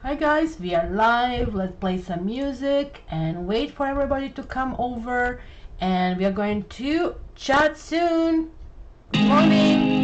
Hi guys, we are live. Let's play some music and wait for everybody to come over, and we are going to chat soon. Good morning.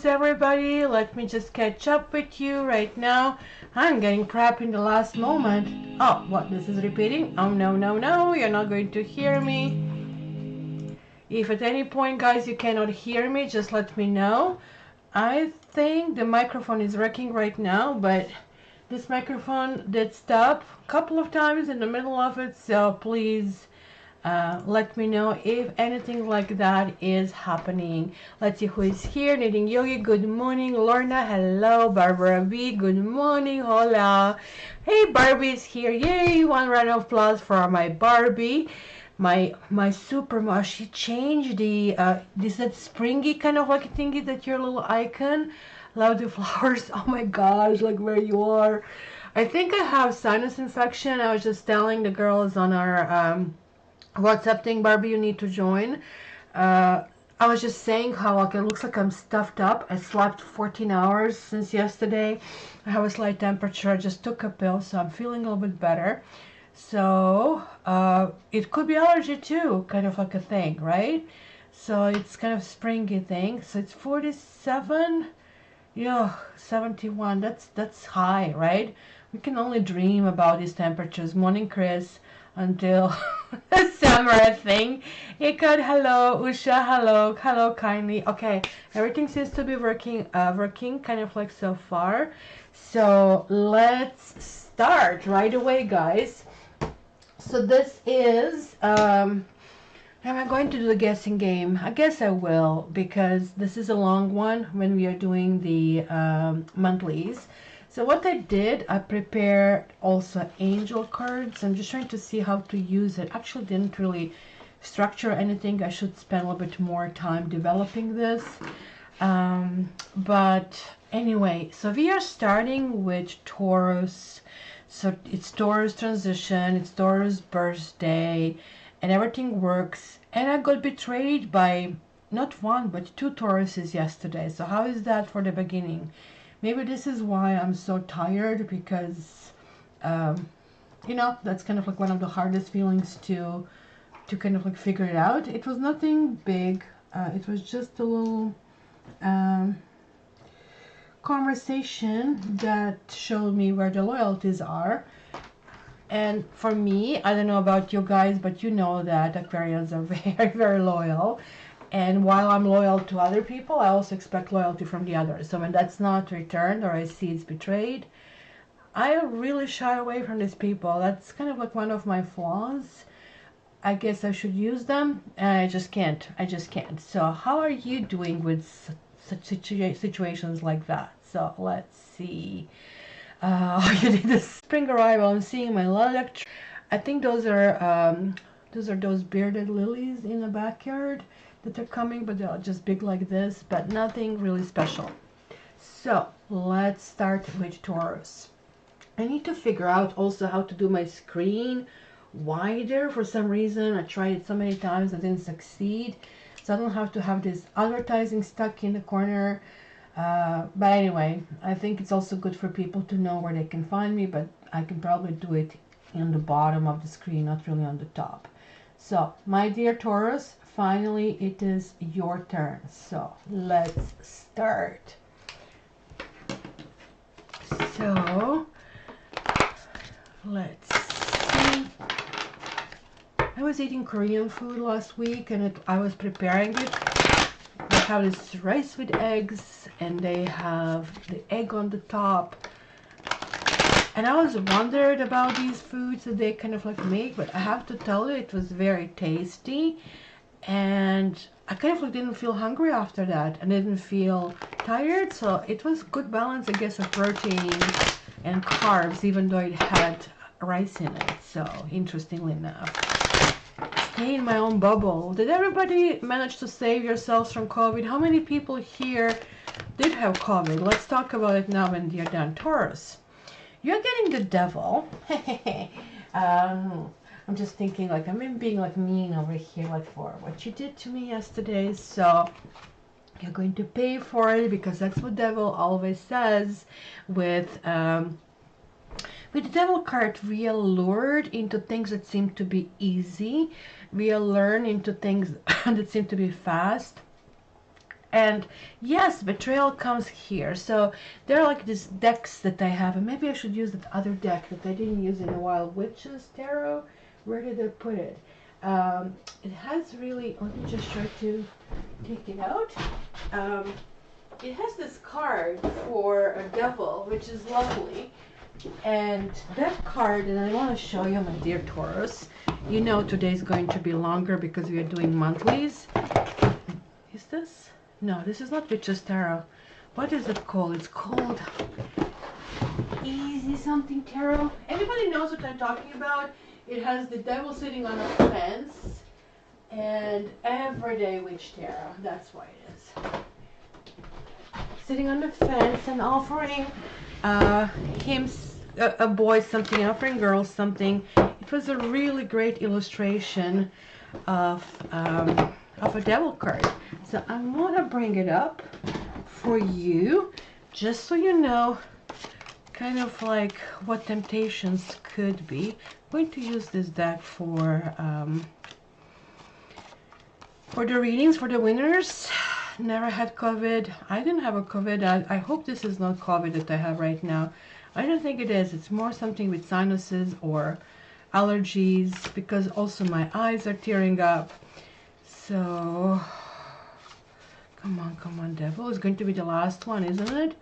Everybody, let me just catch up with you right now. I'm getting crap in the last moment. Oh, what? This is repeating? Oh, no, no, no, you're not going to hear me. If at any point, guys, you cannot hear me, just let me know. I think the microphone is working right now, but this microphone did stop a couple of times in the middle of it, so please Let me know if anything like that is happening. Let's see who is here. Knitting Yogi, good morning. Lorna, hello. Barbara B, good morning. Hola. Hey, Barbie is here. Yay, one round of applause for my Barbie. My super mom, she changed the this that springy kind of like thingy that your little icon. Love the flowers. Oh my gosh, like where you are. I think I have sinus infection. I was just telling the girls on our WhatsApp thing, Barbie, you need to join. I was just saying how like it looks like I'm stuffed up. I slept 14 hours since yesterday. I have a slight temperature. I just took a pill, so I'm feeling a little bit better. So it could be allergy too, kind of like a thing, right? So it's kind of springy thing. So it's 47, yeah, 71. That's high, right? We can only dream about these temperatures. Morning, Chris, until the summer thing. Ikad, hello. Usha, hello. Hello, kindly. Okay, everything seems to be working kind of like so far. So let's start right away, guys. So this is, am I going to do the guessing game? I guess I will, because this is a long one when we are doing the monthlies. So what I did, I prepared also angel cards. I'm just trying to see how to use it. Actually didn't really structure anything. I should spend a little bit more time developing this. But anyway, so we are starting with Taurus. So it's Taurus transition, it's Taurus birthday, and everything works. And I got betrayed by not one, but two Tauruses yesterday. So how is that for the beginning? Maybe this is why I'm so tired, because, you know, that's kind of like one of the hardest feelings to kind of like figure it out. It was nothing big. It was just a little conversation that showed me where the loyalties are. And for me, I don't know about you guys, but you know that Aquarians are very, very loyal. And while I'm loyal to other people, I also expect loyalty from the others. So when that's not returned, or I see it's betrayed, I really shy away from these people. That's kind of like one of my flaws. I guess I should use them, and I just can't. I just can't. So how are you doing with such situations like that? So let's see. You did the spring arrival. I'm seeing my lilac. I think those are those bearded lilies in the backyard that are coming, but they're just big like this, but nothing really special. So let's start with Taurus. I need to figure out also how to do my screen wider. For some reason, I tried it so many times, I didn't succeed. So I don't have to have this advertising stuck in the corner. But anyway, I think it's also good for people to know where they can find me, but I can probably do it in the bottom of the screen, not really on the top. So, my dear Taurus, finally it is your turn. So, let's start. So, let's see. I was eating Korean food last week, and I was preparing it. They have this rice with eggs, and they have the egg on the top. And I was wondered about these foods that they kind of like make, but I have to tell you, it was very tasty. And I kind of like didn't feel hungry after that. I didn't feel tired, so it was good balance, I guess, of protein and carbs, even though it had rice in it. So, interestingly enough. Stay in my own bubble. Did everybody manage to save yourselves from COVID? How many people here did have COVID? Let's talk about it now when you're done. Taurus, you're getting the devil. I'm just thinking like I'm being like mean over here, like for what you did to me yesterday. So you're going to pay for it, because that's what devil always says. With the devil card, we are lured into things that seem to be easy. We are lured into things that seem to be fast. And yes, betrayal comes here. So there are like these decks that I have, and maybe I should use that other deck that I didn't use in a while. Witches Tarot. Where did I put it? It has really, let me just try to take it out. It has this card for a devil, which is lovely. And that card, and I want to show you, my dear Taurus, you know today is going to be longer because we are doing monthlies. Is this? No, this is not Witch's Tarot. What is it called? It's called Easy something Tarot. Everybody knows what I'm talking about. It has the devil sitting on a fence and Everyday Witch Tarot. That's why it is. Sitting on the fence and offering a boy something, offering girls something. It was a really great illustration of a devil card. So I want to bring it up for you, just so you know kind of like what temptations could be. I'm going to use this deck for the readings for the winners. Never had COVID. I didn't have a COVID. I hope this is not COVID that I have right now. I don't think it is. It's more something with sinuses or allergies, because also my eyes are tearing up. So come on, devil. It's going to be the last one, isn't it?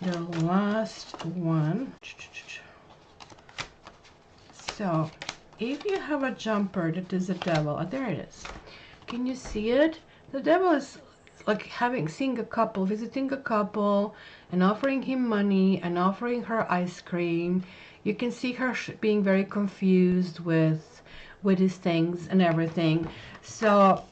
The last one. So if you have a jumper that is a devil, there it is. Can you see it? The devil is like seeing a couple, visiting a couple and offering him money and offering her ice cream. You can see her being very confused with his things and everything. So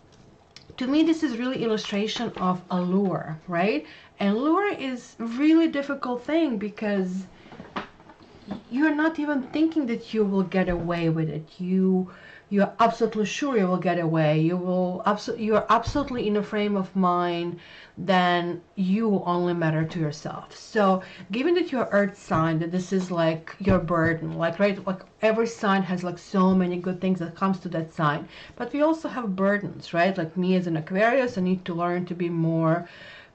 to me, this is really illustration of a lure, right? And lure is really difficult thing because you're not even thinking that you will get away with it. You're absolutely sure you will get away. You're absolutely in a frame of mind then you only matter to yourself. So given that you're earth sign, that this is like your burden, like, right, like every sign has like so many good things that comes to that sign, but we also have burdens, right? Like me as an Aquarius, I need to learn to be more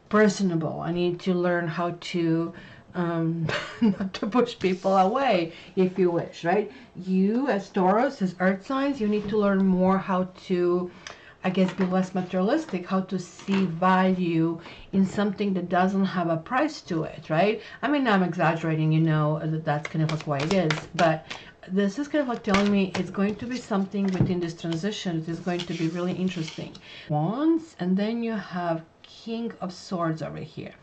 personable. I need to learn how to not to push people away, if you wish, right? You as Taurus, as earth signs, you need to learn more how to, I guess, be less materialistic, how to see value in something that doesn't have a price to it, right? I mean, I'm exaggerating, you know, that's kind of like why it is, but this is kind of like telling me it's going to be something within this transition. It is going to be really interesting. Wands, and then you have King of Swords over here.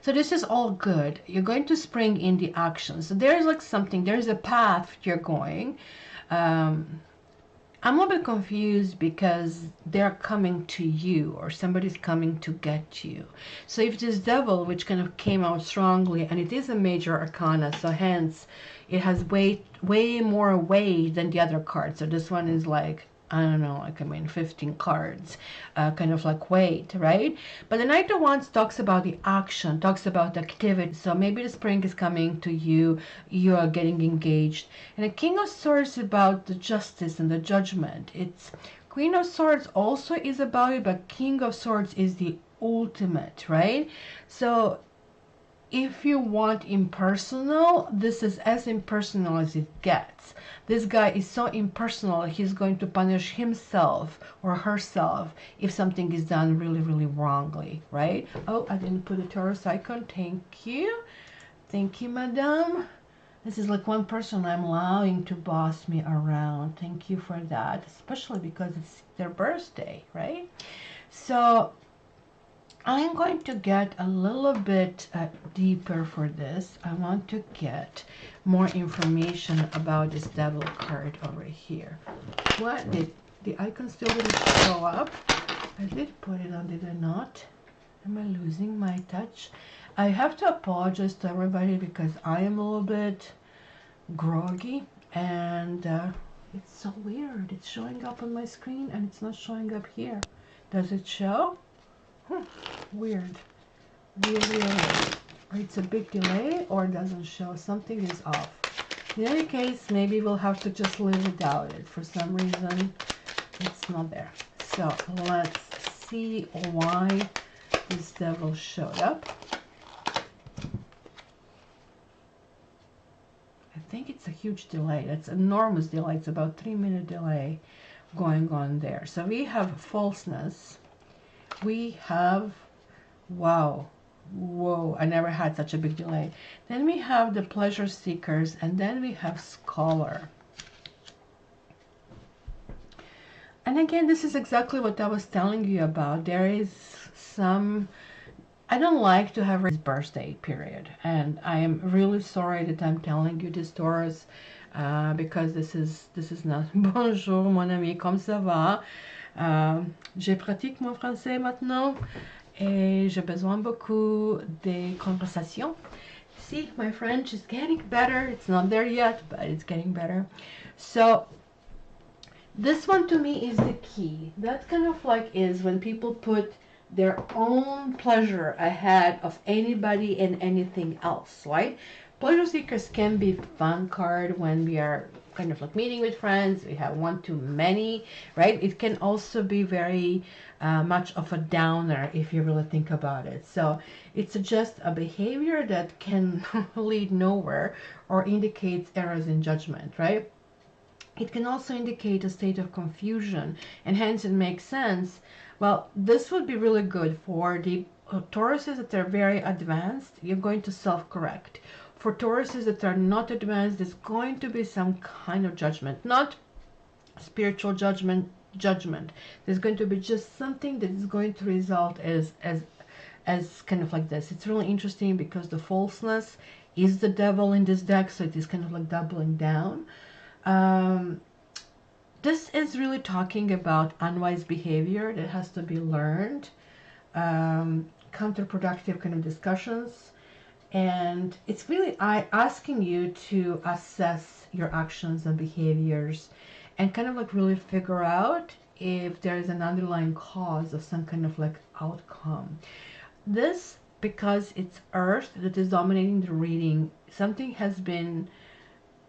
So this is all good. You're going to spring in the action. So there's like something, there's a path you're going. I'm a little bit confused because they're coming to you or somebody's coming to get you. So if this devil, which kind of came out strongly, and it is a major arcana, so hence it has way more weight than the other cards. So this one is like, I don't know, like, I mean, 15 cards, kind of like weight, right? But the Knight of Wands talks about the action, talks about the activity. So maybe the spring is coming to you, you are getting engaged. And the King of Swords is about the justice and the judgment. It's Queen of Swords also is about it, but King of Swords is the ultimate, right? So if you want impersonal, this is as impersonal as it gets. This guy is so impersonal, he's going to punish himself or herself if something is done really, really wrongly, right? Oh, I didn't put a Taurus icon. Thank you. Thank you, madam. This is like one person I'm allowing to boss me around. Thank you for that, especially because it's their birthday, right? So I'm going to get a little bit deeper for this. I want to get more information about this devil card over here. What did the icon still didn't show up? I did put it on, did I not? Am I losing my touch? I have to apologize to everybody because I am a little bit groggy and it's so weird. It's showing up on my screen and it's not showing up here. Does it show? Weird. It's a big delay or it doesn't show. Something is off. In any case, maybe we'll have to just live without it. For some reason, it's not there. So let's see why this devil showed up. I think it's a huge delay. That's an enormous delay. It's about 3-minute delay going on there. So we have falseness. We have, wow, whoa, I never had such a big delay. Then we have the pleasure seekers, and then we have scholar. And again, this is exactly what I was telling you about. There is some, I don't like to have his birthday period, and I am really sorry that I'm telling you this, Taurus, because this is not bonjour mon ami, comme ça va. Je pratique mon français maintenant et j'ai besoin beaucoup de conversation. See, my French is getting better. It's not there yet, but it's getting better. So this one to me is the key. That kind of like is when people put their own pleasure ahead of anybody and anything else, right? Pleasure seekers can be fun card when we are kind of like meeting with friends. We have one too many, right? It can also be very much of a downer if you really think about it. So it's just a behavior that can lead nowhere or indicates errors in judgment, right? It can also indicate a state of confusion, and hence it makes sense. Well, this would be really good for the Tauruses that are very advanced. You're going to self-correct. For Tauruses that are not advanced, there's going to be some kind of judgment, not spiritual judgment. There's going to be just something that is going to result as kind of like this. It's really interesting because the falseness is the devil in this deck, so it is kind of like doubling down. This is really talking about unwise behavior that has to be learned, counterproductive kind of discussions, and it's really asking you to assess your actions and behaviors and kind of like really figure out if there is an underlying cause of some kind of like outcome. This, because it's Earth that is dominating the reading, something has been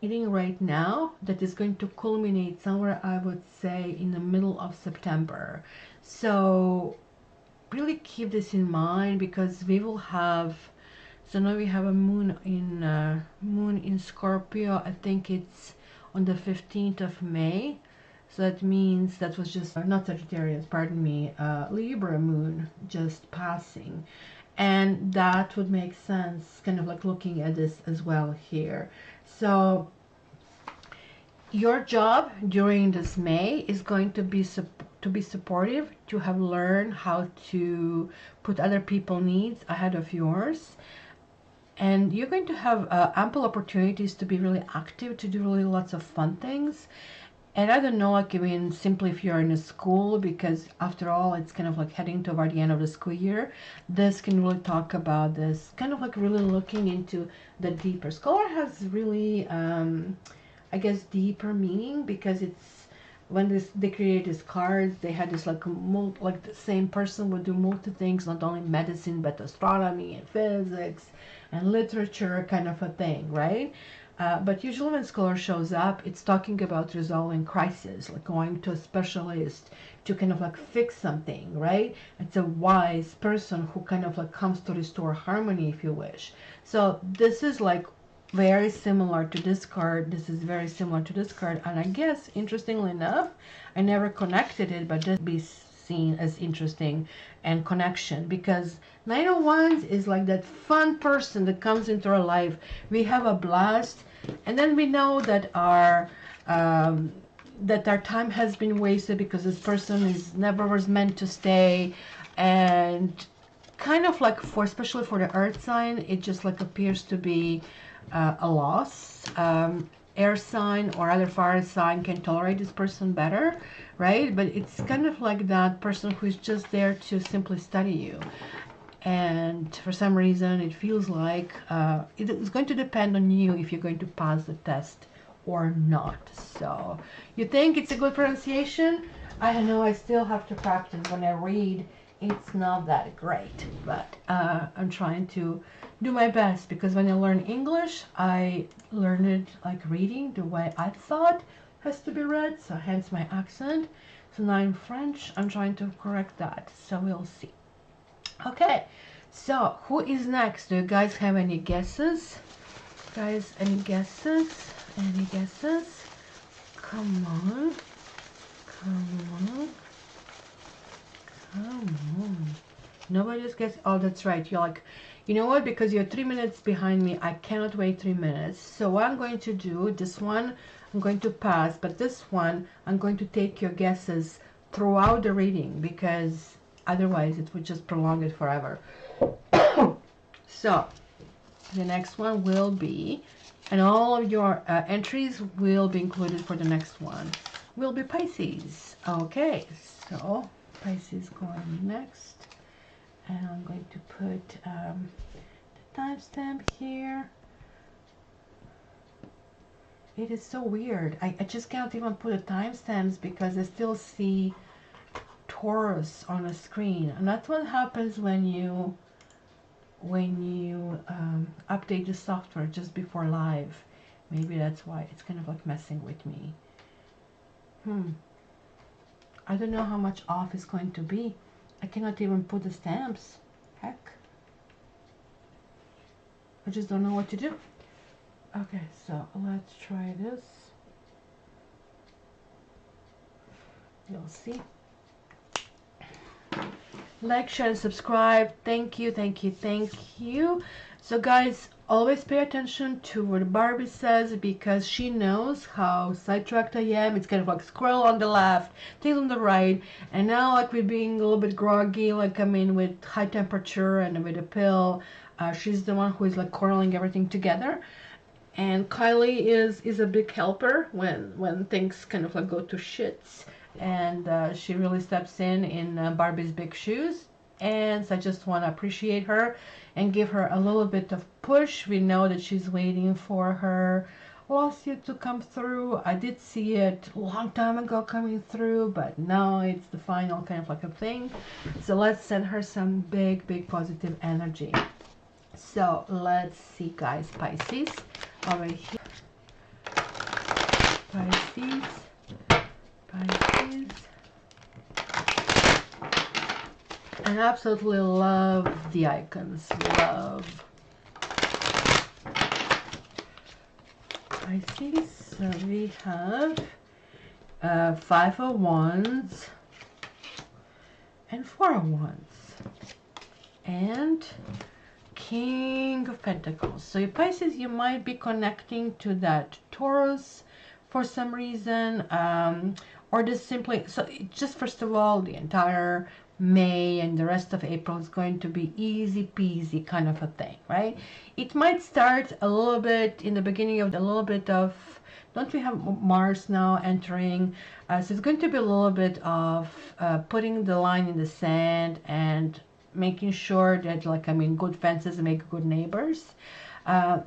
reading right now that is going to culminate somewhere, I would say, in the middle of September. So really keep this in mind, because we will have, so now we have a moon in Scorpio. I think it's on the 15th of May. So that means that was just, not Sagittarius, pardon me, Libra moon just passing. And that would make sense, kind of like looking at this as well here. So your job during this May is going to be supportive, to have learned how to put other people's needs ahead of yours. And you're going to have ample opportunities to be really active, to do really lots of fun things. And I don't know, like, I mean, simply if you're in a school, because after all, it's kind of like heading toward the end of the school year, this can really talk about this, kind of like really looking into the deeper. Scholar has really, I guess, deeper meaning, because it's, when they created these cards, they had this like the same person would do multi things, not only medicine, but astronomy and physics and literature kind of a thing, right? But usually when scholar shows up, it's talking about resolving crisis, like going to a specialist to kind of like fix something, right? It's a wise person who kind of like comes to restore harmony, if you wish. So this is like very similar to this card. This is very similar to this card. And I guess, interestingly enough, I never connected it, but just be seen as interesting and connection, because Nine of Wands is like that fun person that comes into our life. We have a blast, and then we know that our time has been wasted because this person is never was meant to stay. And kind of like, for especially for the earth sign, it just like appears to be a loss. Air sign or other fire sign can tolerate this person better, right? But it's kind of like that person who is just there to simply study you. And for some reason, it feels like it is going to depend on you if you're going to pass the test or not. So you think it's a good pronunciation? I don't know. I still have to practice. When I read, it's not that great, but I'm trying to do my best, because when I learn English, I learn it like reading the way I thought has to be read, so hence my accent. So now in French, I'm trying to correct that, so we'll see. Okay, so who is next? Do you guys have any guesses? Guys, any guesses? Any guesses? Come on. Come on. Come on. Nobody's guessing. Oh, that's right. You know what? Because you're 3 minutes behind me, I cannot wait 3 minutes. So what I'm going to do, this one, I'm going to pass. But this one, I'm going to take your guesses throughout the reading, because otherwise it would just prolong it forever. So the next one will be, and all of your entries will be included for the next one, will be Pisces. Okay, so Pisces going next. And I'm going to put the timestamp here. It is so weird. I just can't even put the timestamps because I still see Taurus on the screen. And that's what happens when you update the software just before live. Maybe that's why it's kind of like messing with me. I don't know how much off it's going to be. I cannot even put the stamps. Heck. I just don't know what to do. Okay, so let's try this. You'll see. Like, share, and subscribe. Thank you, thank you, thank you. So guys, always pay attention to what Barbie says, because she knows how sidetracked I am. It's kind of like squirrel on the left, things on the right, and now like we're being a little bit groggy, like I mean with high temperature and with a pill. She's the one who is like correlating everything together, and Kylie is a big helper when things kind of like go to shits, and she really steps in Barbie's big shoes. And so I just want to appreciate her and give her a little bit of push. We know that she's waiting for her lawsuit to come through. I did see it a long time ago coming through, but now it's the final kind of like a thing. So let's send her some big positive energy. So let's see, guys. Pisces over here. Pisces. I absolutely love the icons. Love. Pisces. So we have 5 of Wands and 4 of Wands and King of Pentacles. So Pisces, you might be connecting to that Taurus for some reason, or just simply, so just first of all, the entire May and the rest of April is going to be easy peasy kind of a thing, right? It might start a little bit in the beginning of a little bit of, don't we have Mars now entering? So it's going to be a little bit of putting the line in the sand and making sure that, like, I mean, good fences make good neighbors,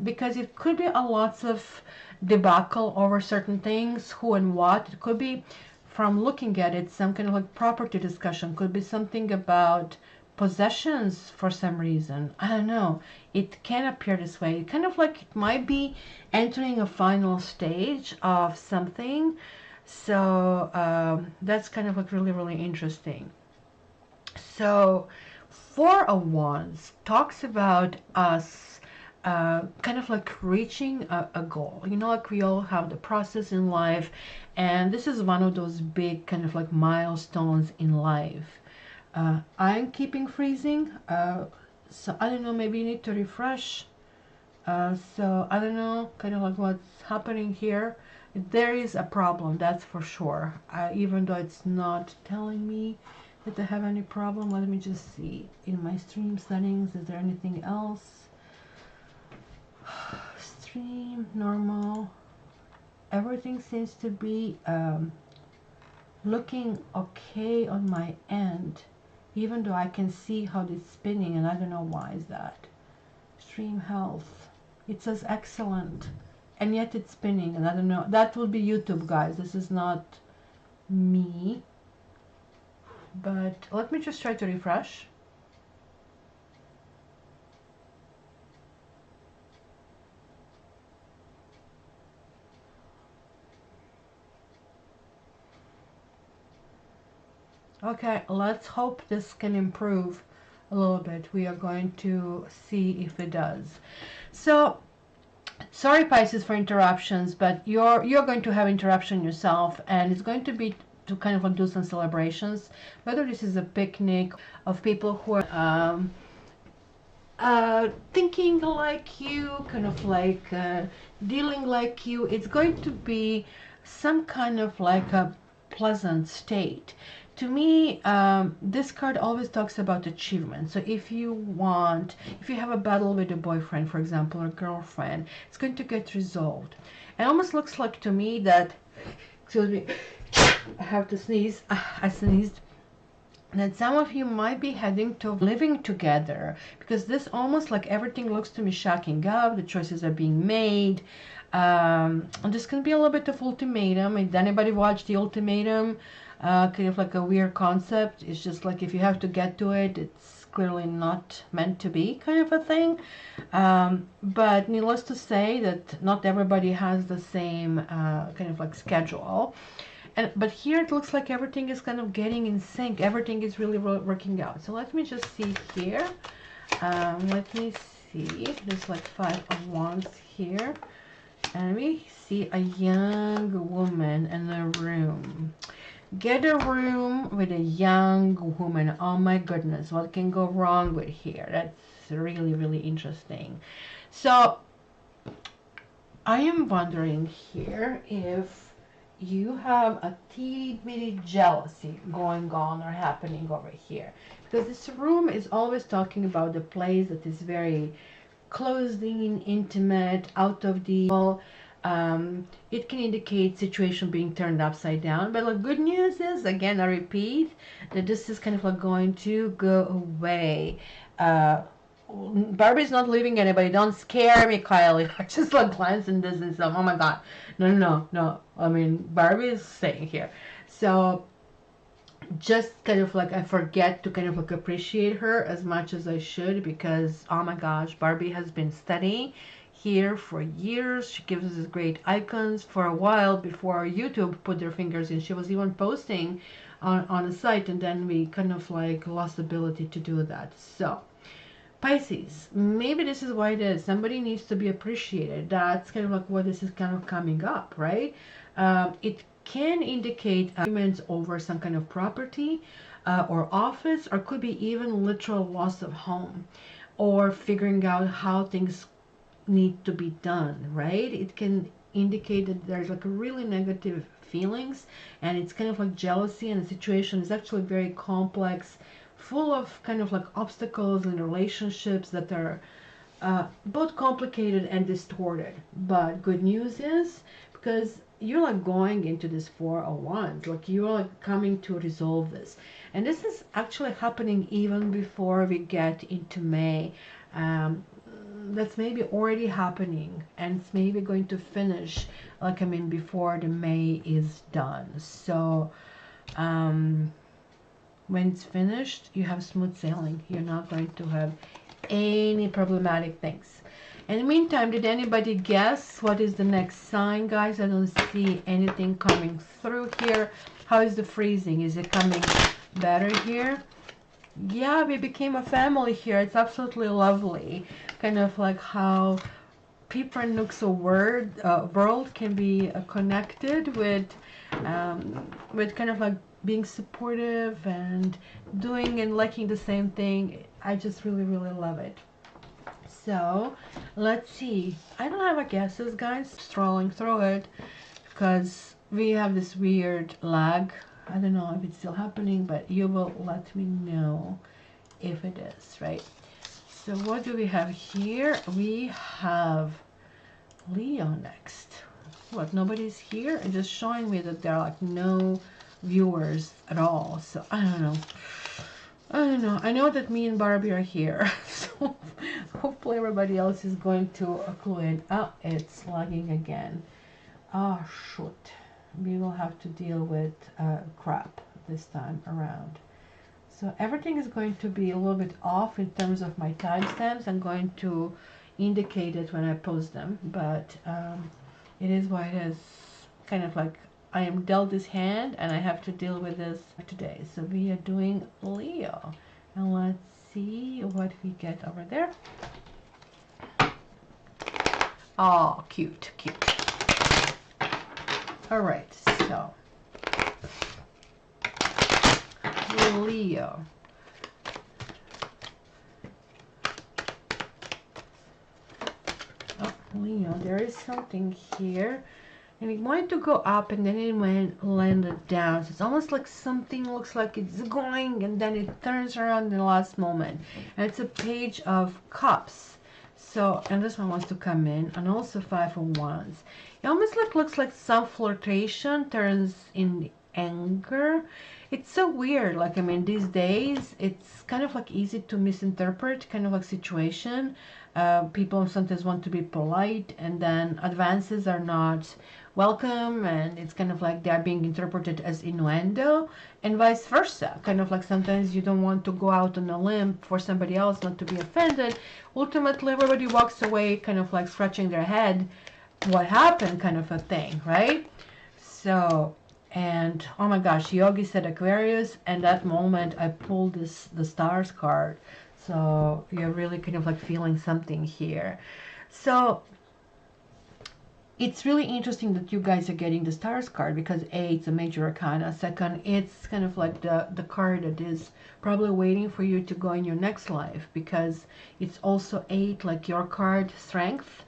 because it could be a lots of debacle over certain things, who and what. It could be, from looking at it, some kind of like property discussion. Could be something about possessions for some reason. I don't know. It can appear this way. It kind of like it might be entering a final stage of something. So that's kind of like really interesting. So 4 of Wands talks about us kind of like reaching a goal. You know, like we all have the process in life, and this is one of those big kind of like milestones in life. I'm keeping freezing, so I don't know, maybe you need to refresh. So I don't know kind of like what's happening here. There is a problem, that's for sure, even though it's not telling me that I have any problem. Let me just see in my stream settings, is there anything else? Stream, normal, everything seems to be looking okay on my end, even though I can see how it's spinning, and I don't know why is that. Stream health, it says excellent, and yet it's spinning, and I don't know. That will be YouTube, guys. This is not me. But let me just try to refresh. Okay, let's hope this can improve a little bit. We are going to see if it does. So, sorry Pisces for interruptions, but you're going to have interruption yourself, and it's going to be to kind of like do some celebrations, whether this is a picnic of people who are thinking like you, kind of like dealing like you. It's going to be some kind of like a pleasant state. To me, this card always talks about achievement. So if you have a battle with a boyfriend, for example, or girlfriend, it's going to get resolved. It almost looks like to me that, excuse me, I have to sneeze. I sneezed. That some of you might be heading to living together, because this almost like everything looks to me shacking up, the choices are being made. And there's going to be a little bit of ultimatum. Did anybody watch The Ultimatum? Kind of like a weird concept. It's just like if you have to get to it, it's clearly not meant to be, kind of a thing. But needless to say that not everybody has the same kind of like schedule. But here it looks like everything is kind of getting in sync. Everything is really working out. So let me just see here. Let me see. There's like 5 of Wands here. And we see a young woman in a room. Get a room with a young woman. Oh my goodness, what can go wrong with here? That's really, really interesting. So I am wondering here if you have a teeny bitty jealousy going on or happening over here, because this room is always talking about the place that is very closed in, intimate, out of the it can indicate situation being turned upside down. But the good news is, again, I repeat, that this is kind of like going to go away. Barbie's not leaving anybody. Don't scare me, Kylie. I just like glancing this and stuff. Oh my god. No. I mean, Barbie is staying here. So just kind of like I forget to kind of like appreciate her as much as I should, because oh my gosh, Barbie has been steady here for years. She gives us great icons for a while before YouTube put their fingers in. She was even posting on a site, and then we kind of like lost the ability to do that. So Pisces, maybe this is why it is. Somebody needs to be appreciated. That's kind of like what this is kind of coming up, right? It can indicate agreements over some kind of property or office, or could be even literal loss of home, or figuring out how things need to be done, right? It can indicate that there's like a really negative feelings, and it's kind of like jealousy, and the situation is actually very complex, full of kind of like obstacles and relationships that are both complicated and distorted. But good news is, because you're like going into this 4 of Wands, like you're like coming to resolve this, and this is actually happening even before we get into May. That's maybe already happening, and it's maybe going to finish, like I mean, before the May is done. So when it's finished, you have smooth sailing. You're not going to have any problematic things. In the meantime, did anybody guess what is the next sign, guys? I don't see anything coming through here. How is the freezing? Is it coming better here? Yeah, we became a family here. It's absolutely lovely. Kind of like how people in Nooks world can be connected with kind of like being supportive and doing and liking the same thing. I just really, really love it. So let's see. I don't have a guesses, guys. Strolling through it because we have this weird lag. I don't know if it's still happening, but you will let me know if it is, right? So what do we have here? We have Leo next. What, nobody's here? It's just showing me that there are like no viewers at all. So I don't know. I know that me and Barbie are here. So hopefully everybody else is going to clue in. Oh, it's lagging again. Oh, shoot. We will have to deal with crap this time around. So everything is going to be a little bit off in terms of my timestamps. I'm going to indicate it when I post them, but it is what it is. Kind of like I am dealt this hand and I have to deal with this today. So we are doing Leo, and let's see what we get over there. Oh, cute. All right, so Leo. Leo, there is something here. And it wanted to go up and then it went landed down. So it's almost like something looks like it's going and then it turns around in the last moment. And it's a page of cups. So, and this one wants to come in, and also Five of Wands. It almost looks like some flirtation turns in anger. It's so weird. Like, I mean, these days it's kind of like easy to misinterpret kind of like situation. People sometimes want to be polite, and then advances are not welcome, and it's kind of like they are being interpreted as innuendo, and vice versa. Kind of like sometimes you don't want to go out on a limb for somebody else not to be offended. Ultimately, everybody walks away kind of like scratching their head, what happened, kind of a thing, right? So, and oh my gosh, Yogi said Aquarius, and that moment I pulled the stars card. So you're really kind of like feeling something here. So it's really interesting that you guys are getting the stars card, because A, it's a major arcana. Second, it's kind of like the card that is probably waiting for you to go in your next life, because it's also 8, like your card, strength.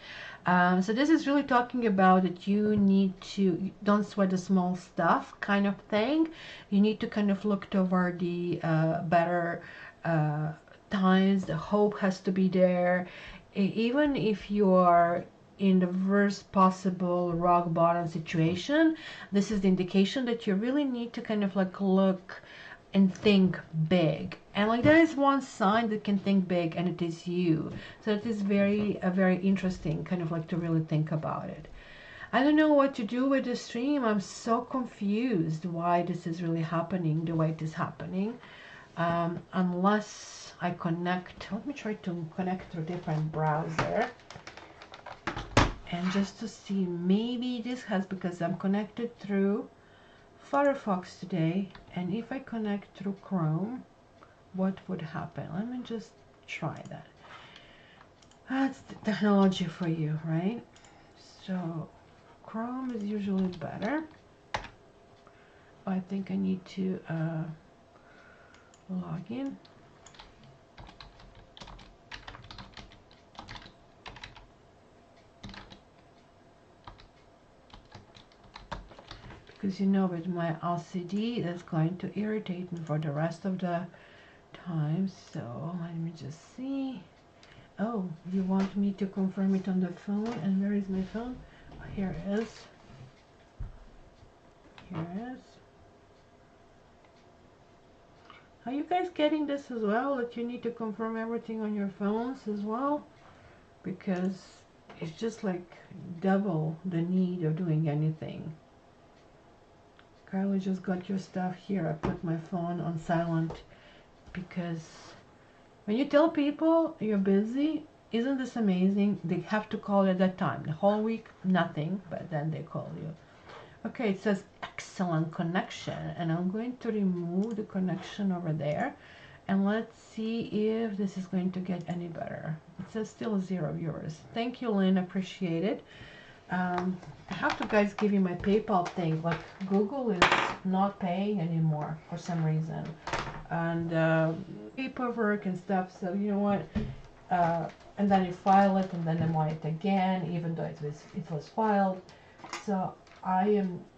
So this is really talking about that you need to, don't sweat the small stuff kind of thing. You need to kind of look toward the better times. The hope has to be there. Even if you are in the worst possible rock bottom situation, this is the indication that you really need to kind of like look and think big. And like there is one sign that can think big, and it is you. So it is very interesting kind of like to really think about it. I don't know what to do with the stream. I'm so confused why this is really happening the way it is happening. Unless I connect, let me try to connect through different browser. And just to see, maybe this has, because I'm connected through Firefox today, and if I connect through Chrome, what would happen? Let me just try that. That's the technology for you, right? So Chrome is usually better. I think I need to log in. Because you know, with my LCD, that's going to irritate me for the rest of the time. So let me just see. Oh, you want me to confirm it on the phone? And where is my phone? Oh, here it is. Here it is. Are you guys getting this as well, that you need to confirm everything on your phones as well? Because it's just like double the need of doing anything. Carly just got your stuff here. I put my phone on silent, because when you tell people you're busy, isn't this amazing? They have to call at that time. The whole week, nothing, but then they call you. Okay, it says excellent connection, and I'm going to remove the connection over there, and let's see if this is going to get any better. It says still 0 viewers. Thank you, Lynn, appreciate it. I have to, guys, give you my PayPal thing. Like, Google is not paying anymore for some reason, and paperwork and stuff. So you know what? And then you file it, and then they want it again, even though it was filed. So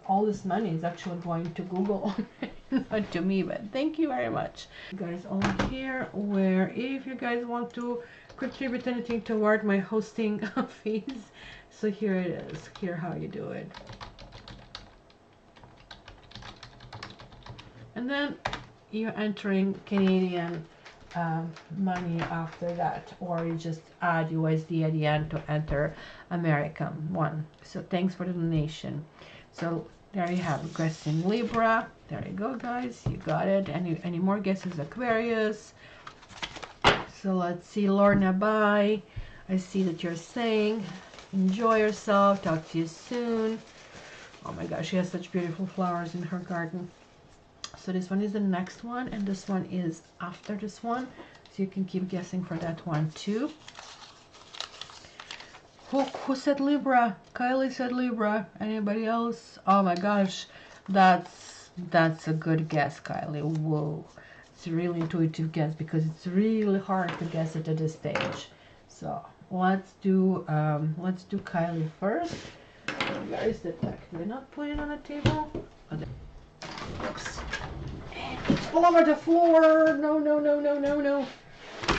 all this money is actually going to Google, not to me. But thank you very much, you guys. All here, where if you guys want to contribute anything toward my hosting fees. So here it is. Here how you do it. And then you're entering Canadian money after that, or you just add USD at the end to enter American one. So thanks for the donation. So there you have it. Guessing Libra. There you go, guys. You got it. Any more guesses? Aquarius. So let's see, Lorna, bye. I see that you're saying enjoy yourself. Talk to you soon. Oh my gosh, she has such beautiful flowers in her garden. So this one is the next one, and this one is after this one. So you can keep guessing for that one too. Who said Libra? Kylie said Libra. Anybody else? Oh my gosh, that's a good guess, Kylie. Whoa, it's a really intuitive guess, because it's really hard to guess it at this stage. So let's do Kylie first. Where is the deck? Did I not put it on the table? Oh, oops. And it's all over the floor. No, no, no, no, no, no.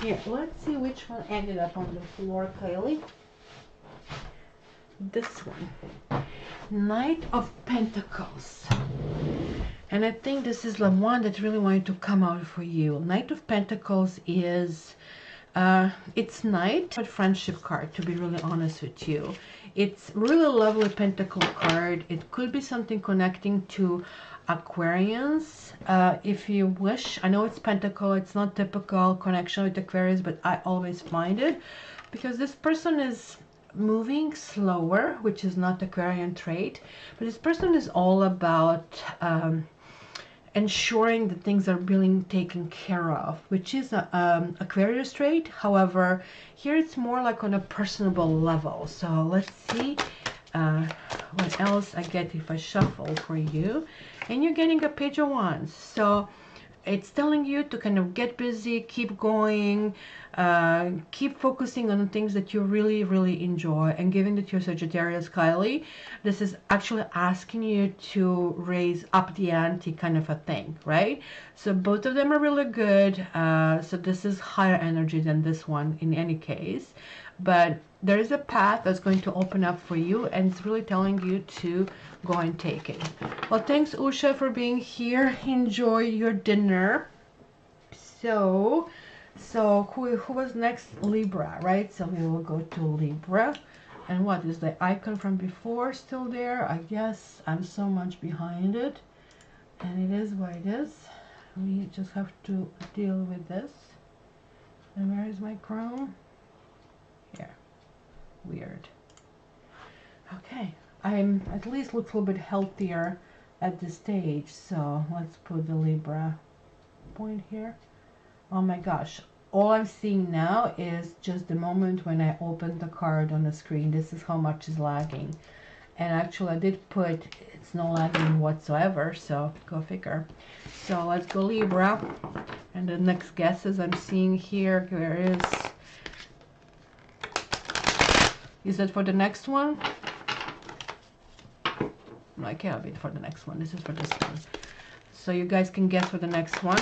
Here, let's see which one ended up on the floor, Kylie. This one. Knight of Pentacles. And I think this is the one that really wanted to come out for you. Knight of Pentacles is, it's Knight, but friendship card, to be really honest with you. It's really lovely Pentacle card. It could be something connecting to Aquarians, if you wish. I know it's Pentacle, it's not typical connection with Aquarius, but I always find it because this person is moving slower, which is not Aquarian trait, but this person is all about ensuring that things are being taken care of, which is Aquarius trait. However, here it's more like on a personable level. So let's see what else I get if I shuffle for you. And you're getting a Page of Wands. So it's telling you to kind of get busy, keep going, keep focusing on the things that you really, really enjoy. And given that you're Sagittarius, Kylie, this is actually asking you to raise up the ante kind of a thing, right? So both of them are really good. So this is higher energy than this one in any case. But there is a path that's going to open up for you, and it's really telling you to go and take it. Well, thanks, Usha, for being here. Enjoy your dinner. So who was next? Libra, right? So we will go to Libra. And what is the icon from before still there? I guess I'm so much behind it. And it is what it is. We just have to deal with this. And where is my Chrome? Here. Weird. Okay. I'm at least looks a little bit healthier at this stage. So let's put the Libra point here. Oh my gosh. All I'm seeing now is just the moment when I opened the card on the screen. This is how much is lagging. And actually I did put, it's no lagging whatsoever, so go figure. So let's go Libra. And the next guesses I'm seeing here, where is it for the next one? No, I can't be for the next one. This is for this one. So you guys can guess for the next one.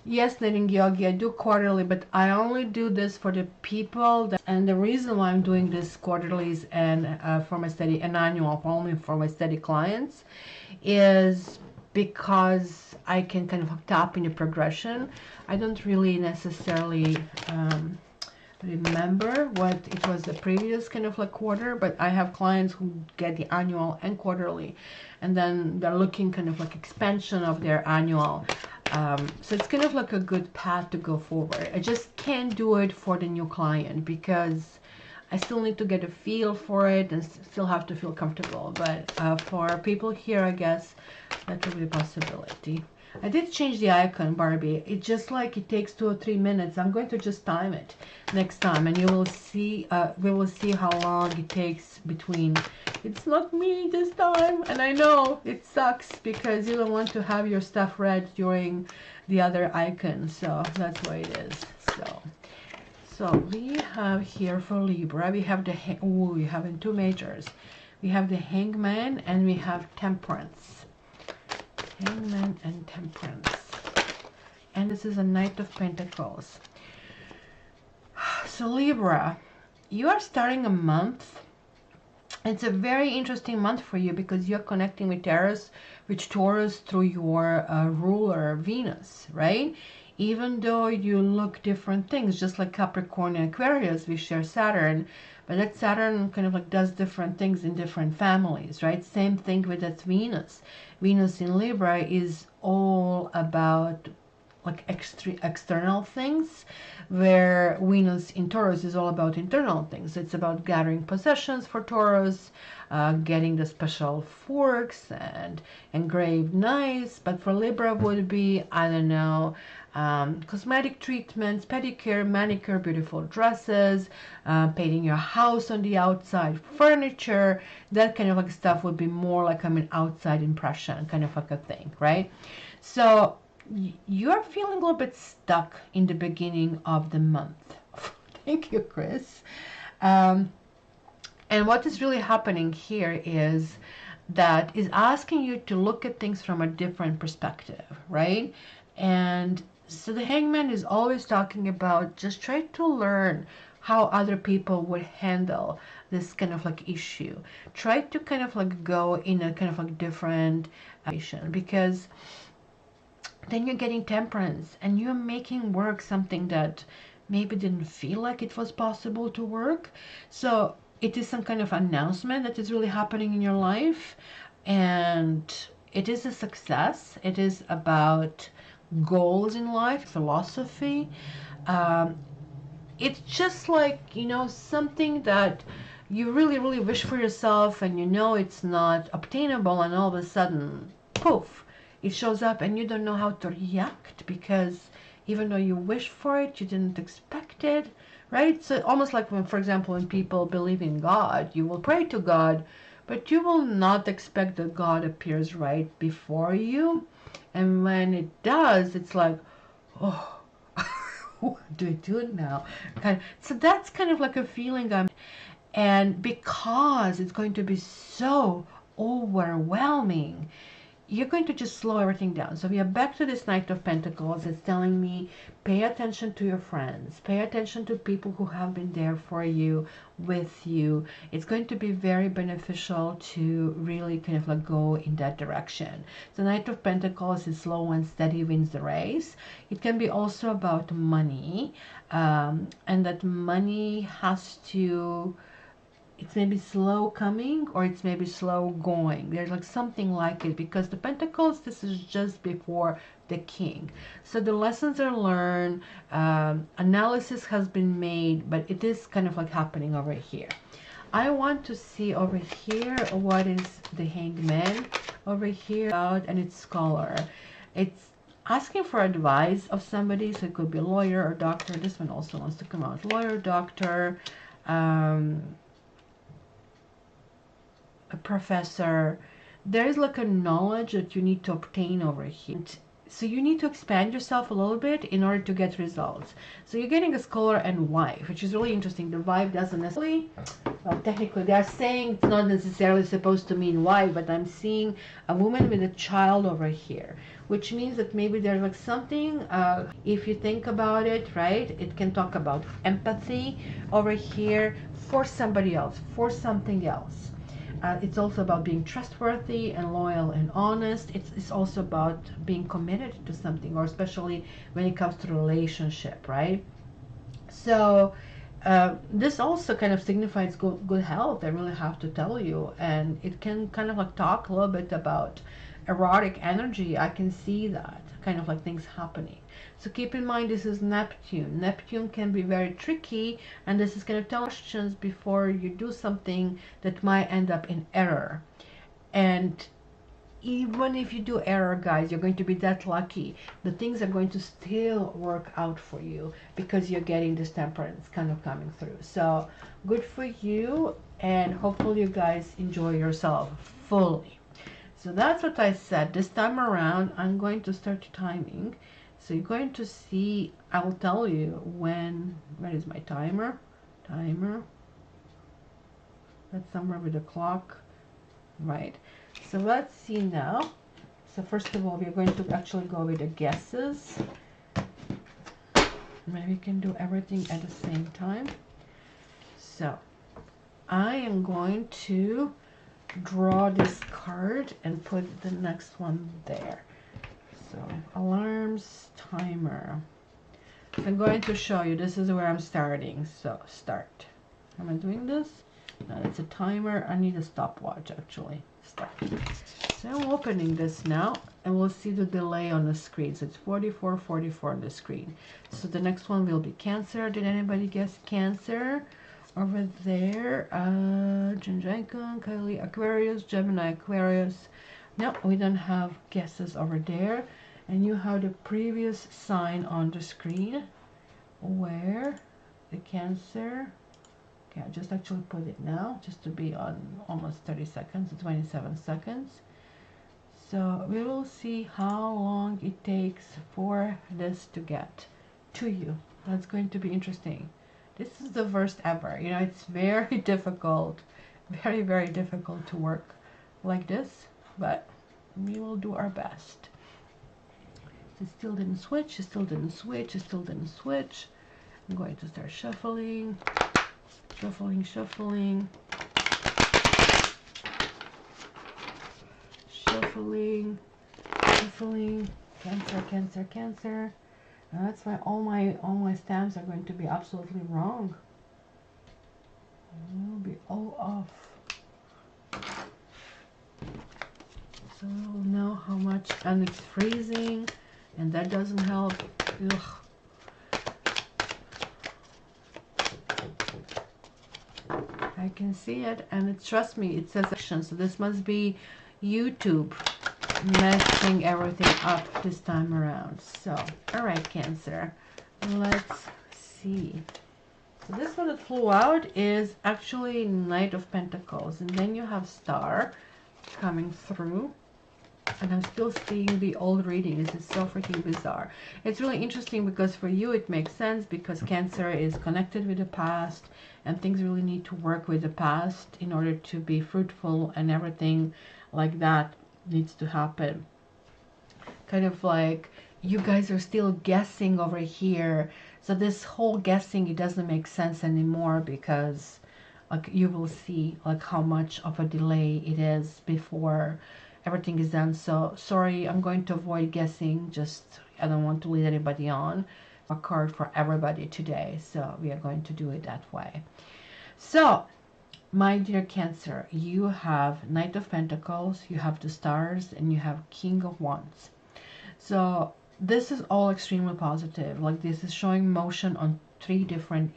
Yes, Knitting Yogi, I do quarterly, but I only do this for the people that, and the reason why I'm doing this quarterlies and for my steady and annual, only for my steady clients, is because I can kind of tap in the progression. I don't really necessarily remember what it was the previous kind of like quarter, but I have clients who get the annual and quarterly, and then they're looking kind of like expansion of their annual. So it's kind of like a good path to go forward. I just can't do it for the new client because I still need to get a feel for it and still have to feel comfortable. But for people here, I guess that will be a possibility. I did change the icon, Barbie. It's just like it takes 2 or 3 minutes. I'm going to just time it next time, and you will see. We will see how long it takes between. It's not me this time, and I know it sucks because you don't want to have your stuff read during the other icon. So that's why it is. So we have here for Libra. We have the we have in 2 majors. We have the Hangman and we have Temperance. Hangman and Temperance. And this is a Knight of Pentacles. So Libra, you are starting a month. It's a very interesting month for you because you're connecting with Taurus through your ruler Venus, right? Even though you look different things, just like Capricorn and Aquarius, we share Saturn, but that Saturn kind of like does different things in different families, right? Same thing with that Venus. Venus in Libra is all about like external things, where Venus in Taurus is all about internal things. It's about gathering possessions for Taurus, getting the special forks and engraved knives. But for Libra would be, I don't know, cosmetic treatments, pedicure, manicure, beautiful dresses, painting your house on the outside, furniture, that kind of like stuff would be more like an outside impression kind of like a thing, right? So you're feeling a little bit stuck in the beginning of the month. Thank you, Chris. Um, and what is really happening here is that is asking you to look at things from a different perspective, right? And so the hangman is always talking about just try to learn how other people would handle this kind of like issue. Try to kind of like go in a kind of like different because then you're getting temperance and you're making work something that maybe didn't feel like it was possible to work. So it is some kind of announcement that is really happening in your life, and it is a success. It is about goals in life, philosophy. Um, it's just like, you know, something that you really, really wish for yourself and you know it's not obtainable, and all of a sudden, poof, it shows up and you don't know how to react because even though you wish for it, you didn't expect it, right? So almost like when, for example, when people believe in God, you will pray to God, but you will not expect that God appears right before you. And when it does, it's like, oh, what do I do now? So that's kind of like a feeling and because it's going to be so overwhelming, you're going to just slow everything down. So we are back to this Knight of Pentacles. It's telling me pay attention to your friends, pay attention to people who have been there for you, with you. It's going to be very beneficial to really kind of like go in that direction. The Knight of Pentacles is slow and steady wins the race. It can be also about money, and that money has to, it's maybe slow coming or it's maybe slow going. There's like something like it because the Pentacles, this is just before the King. So the lessons are learned, analysis has been made, but it is kind of like happening over here. I want to see over here what is the Hangman over here about, and it's Scholar. It's asking for advice of somebody, so it could be a lawyer or doctor. This one also wants to come out. Lawyer, doctor, a professor. There is like a knowledge that you need to obtain over here. So you need to expand yourself a little bit in order to get results. So you're getting a scholar and wife, which is really interesting. The wife doesn't necessarily, well, technically they are saying it's not necessarily supposed to mean wife, but I'm seeing a woman with a child over here, which means that maybe there's like something, if you think about it, right, it can talk about empathy over here for somebody else, for something else. It's also about being trustworthy and loyal and honest. It's also about being committed to something, or especially when it comes to relationship, right? So this also kind of signifies good health, I really have to tell you. And it can kind of like talk a little bit about erotic energy. I can see that kind of like things happening. So keep in mind, this is Neptune. Neptune can be very tricky, and this is going to tell questions before you do something that might end up in error. And even if you do error, guys, you're going to be that lucky. The things are going to still work out for you because you're getting this temperance kind of coming through. So good for you, and hopefully you guys enjoy yourself fully. So that's what I said. This time around, I'm going to start timing. So you're going to see, I'll tell you when, where is my timer? Timer. That's somewhere with the clock. Right. So let's see now. So first of all, we're going to actually go with the guesses. Maybe we can do everything at the same time. So I am going to draw this card and put the next one there. So alarms, timer. So I'm going to show you, this is where I'm starting. So start. Am I doing this? No, it's a timer. I need a stopwatch actually. Start. So I'm opening this now, and we'll see the delay on the screen. So it's 44:44 on the screen. So the next one will be Cancer. Did anybody guess Cancer? Over there, Jinjaikun, Kylie, Aquarius, Gemini, Aquarius. No, we don't have guesses over there. And you have the previous sign on the screen where the Cancer. Okay, I just actually put it now just to be on almost 30 seconds, 27 seconds. So we will see how long it takes for this to get to you. That's going to be interesting. This is the worst ever. You know, it's very difficult, very, very difficult to work like this, but we will do our best. It still didn't switch, it still didn't switch, it still didn't switch. I'm going to start shuffling, shuffling, shuffling, shuffling, shuffling. Cancer, Cancer, Cancer. And that's why all my stamps are going to be absolutely wrong. It will be all off. So we'll know how much, and it's freezing, and that doesn't help. Ugh. I can see it, and it, trust me, it says action. So this must be YouTube messing everything up this time around. So, all right, Cancer, let's see. So this one that flew out is actually Knight of Pentacles, and then you have Star coming through. And I'm still seeing the old reading. This is so freaking bizarre. It's really interesting because for you it makes sense, because Cancer is connected with the past and things really need to work with the past in order to be fruitful, and everything like that needs to happen. Kind of like you guys are still guessing over here. So this whole guessing, it doesn't make sense anymore, because like you will see like how much of a delay it is before everything is done. So sorry, I'm going to avoid guessing. Just, I don't want to lead anybody on. A card for everybody today, so we are going to do it that way. So my dear Cancer, you have Knight of Pentacles, you have the Stars, and you have King of Wands. So this is all extremely positive. Like, this is showing motion on three different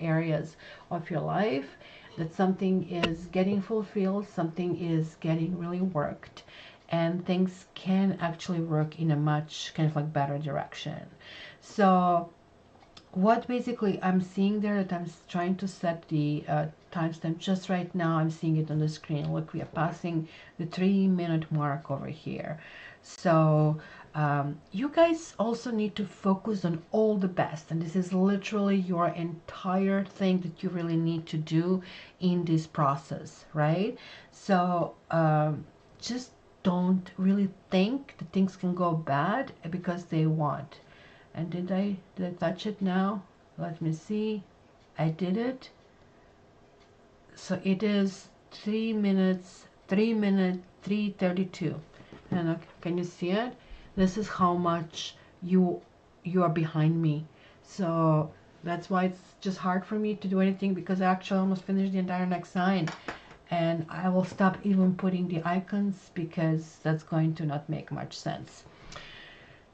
areas of your life. That something is getting fulfilled, something is getting really worked, and things can actually work in a much kind of like better direction. So what basically I'm seeing there, that I'm trying to set the timestamp just right now, I'm seeing it on the screen. Look, we are passing the 3-minute mark over here. So you guys also need to focus on all the best, and this is literally your entire thing that you really need to do in this process, right? So just don't really think that things can go bad, because they won't. And did I touch it now? Let me see. I did it. So it is 3 minutes, 3:32. And can you see it? This is how much you are behind me. So that's why it's just hard for me to do anything, because I actually almost finished the entire next sign. And I will stop even putting the icons, because that's going to not make much sense.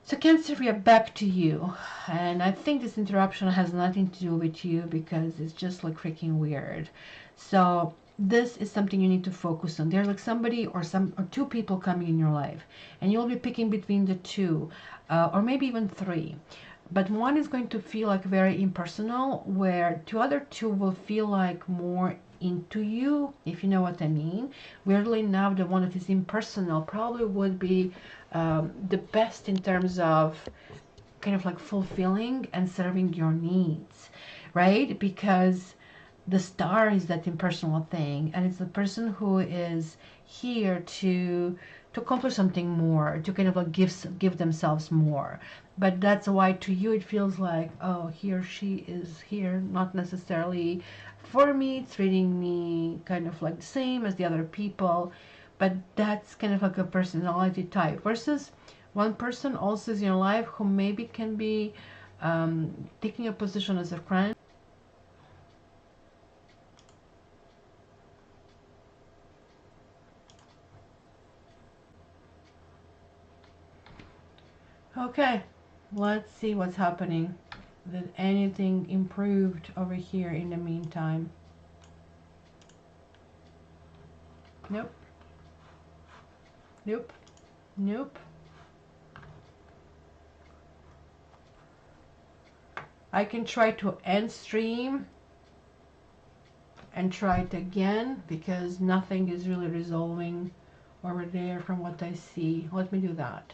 So Cancer, we are back to you. And I think this interruption has nothing to do with you, because it's just like freaking weird. So this is something you need to focus on. There's like somebody or two people coming in your life, and you'll be picking between the two, or maybe even three. But one is going to feel like very impersonal, where the other two will feel like more into you, if you know what I mean. Weirdly enough, the one that is impersonal probably would be the best in terms of kind of like fulfilling and serving your needs, right? Because the Star is that impersonal thing, and it's the person who is here to accomplish something more, to kind of like give themselves more. But that's why to you it feels like, oh, he or she is here not necessarily for me, treating me kind of like the same as the other people. But that's kind of like a personality type, versus one person also is in your life who maybe can be taking a position as a friend. Okay, let's see what's happening. Did anything improved over here in the meantime? Nope. Nope. Nope. I can try to end stream and try it again, because nothing is really resolving over there from what I see. Let me do that.